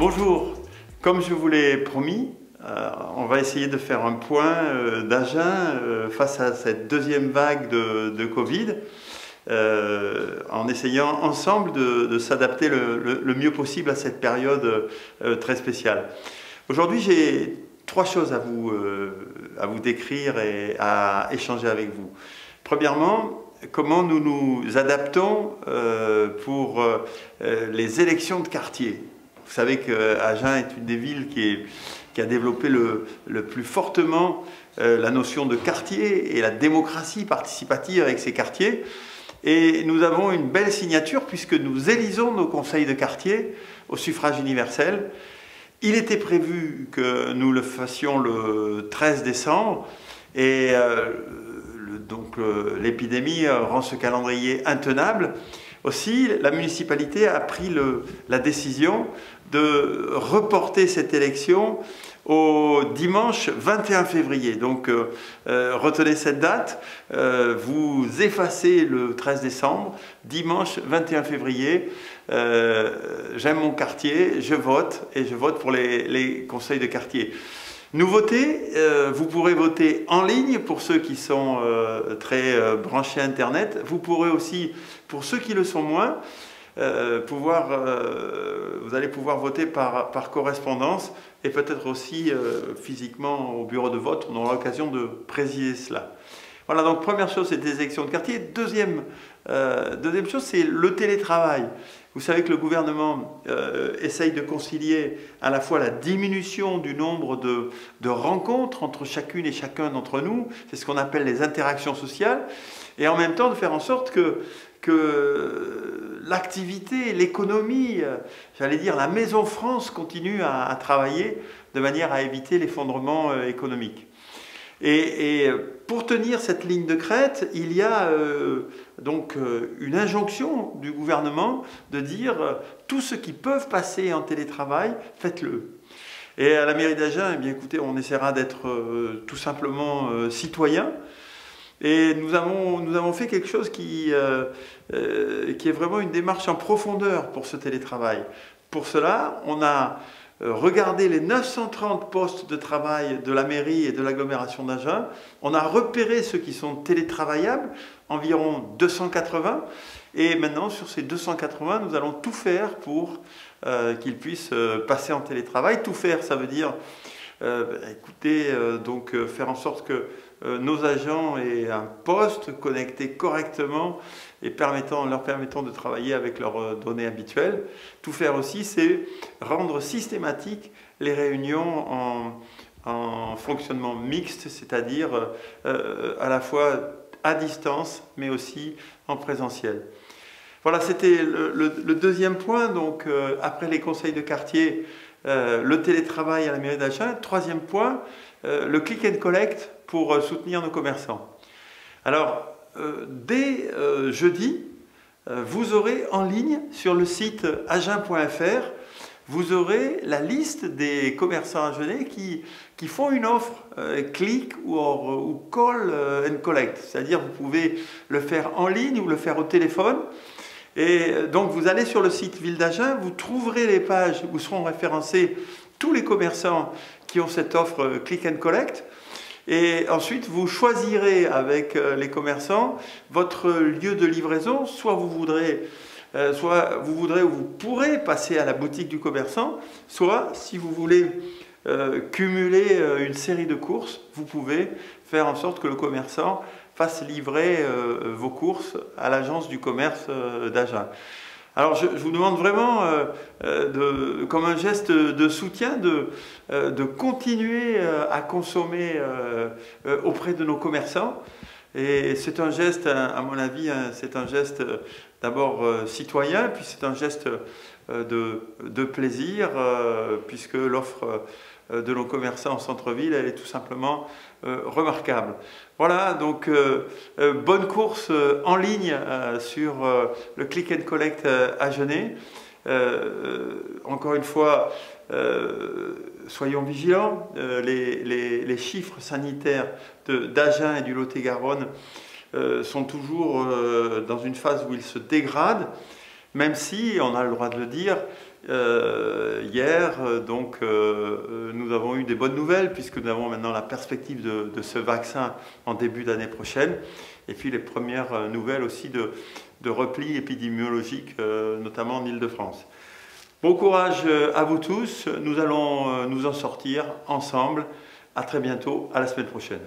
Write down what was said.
Bonjour, comme je vous l'ai promis, on va essayer de faire un point d'Agen face à cette deuxième vague de Covid, en essayant ensemble de s'adapter le mieux possible à cette période très spéciale. Aujourd'hui, j'ai trois choses à vous décrire et à échanger avec vous. Premièrement, comment nous nous adaptons pour les élections de quartier. Vous savez qu'Agen est une des villes qui a développé le plus fortement la notion de quartier et la démocratie participative avec ses quartiers. Et nous avons une belle signature puisque nous élisons nos conseils de quartier au suffrage universel. Il était prévu que nous le fassions le 13 décembre et l'épidémie rend ce calendrier intenable. Aussi, la municipalité a pris la décision de reporter cette élection au dimanche 21 février. Donc, retenez cette date, vous effacez le 13 décembre, dimanche 21 février, j'aime mon quartier, je vote et je vote pour les conseils de quartier. Nouveauté, vous pourrez voter en ligne pour ceux qui sont très branchés Internet. Vous pourrez aussi, pour ceux qui le sont moins, vous allez pouvoir voter par correspondance et peut-être aussi physiquement au bureau de vote. On aura l'occasion de préciser cela. Voilà, donc première chose, c'est des élections de quartier. Deuxième chose, c'est le télétravail. Vous savez que le gouvernement essaye de concilier à la fois la diminution du nombre de rencontres entre chacune et chacun d'entre nous, c'est ce qu'on appelle les interactions sociales, et en même temps de faire en sorte que l'activité, l'économie, j'allais dire la Maison France continue à travailler de manière à éviter l'effondrement économique. Et pour tenir cette ligne de crête, il y a donc une injonction du gouvernement de dire tous ceux qui peuvent passer en télétravail, faites-le. Et à la mairie d'Agen, eh bien, écoutez, on essaiera d'être tout simplement citoyens. Et nous avons fait quelque chose qui est vraiment une démarche en profondeur pour ce télétravail. Pour cela, on a regardez les 930 postes de travail de la mairie et de l'agglomération d'Agen. On a repéré ceux qui sont télétravaillables, environ 280. Et maintenant, sur ces 280, nous allons tout faire pour qu'ils puissent passer en télétravail. Tout faire, ça veut dire faire en sorte que nos agents aient un poste connecté correctement et leur permettant de travailler avec leurs données habituelles. Tout faire aussi, c'est rendre systématique les réunions en fonctionnement mixte, c'est-à-dire à la fois à distance, mais aussi en présentiel. Voilà, c'était le deuxième point. Donc, après les conseils de quartier, le télétravail à la mairie d'Agen. Troisième point, le click and collect pour soutenir nos commerçants. Alors, dès jeudi, vous aurez en ligne sur le site agen.fr, vous aurez la liste des commerçants agenais qui font une offre click ou call and collect. C'est-à-dire vous pouvez le faire en ligne ou le faire au téléphone. Et donc vous allez sur le site Ville d'Agen, vous trouverez les pages où seront référencés tous les commerçants qui ont cette offre click and collect. Et ensuite, vous choisirez avec les commerçants votre lieu de livraison. Soit vous voudrez ou vous pourrez passer à la boutique du commerçant, soit si vous voulez cumuler une série de courses, vous pouvez faire en sorte que le commerçant fasse livrer vos courses à l'agence du commerce d'Agen. Alors je vous demande vraiment, comme un geste de soutien, de continuer à consommer auprès de nos commerçants. Et c'est un geste, à mon avis, c'est un geste d'abord citoyen, puis c'est un geste de plaisir, puisque l'offre de nos commerçants en centre-ville, elle est tout simplement remarquable. Voilà, donc bonne course en ligne sur le Click and Collect agenais. Encore une fois, soyons vigilants. Les chiffres sanitaires d'Agen et du Lot-et-Garonne sont toujours dans une phase où ils se dégradent. Même si, on a le droit de le dire, hier, nous avons eu des bonnes nouvelles puisque nous avons maintenant la perspective de ce vaccin en début d'année prochaine. Et puis les premières nouvelles aussi de repli épidémiologique, notamment en Île-de-France. Bon courage à vous tous, nous allons nous en sortir ensemble. À très bientôt, à la semaine prochaine.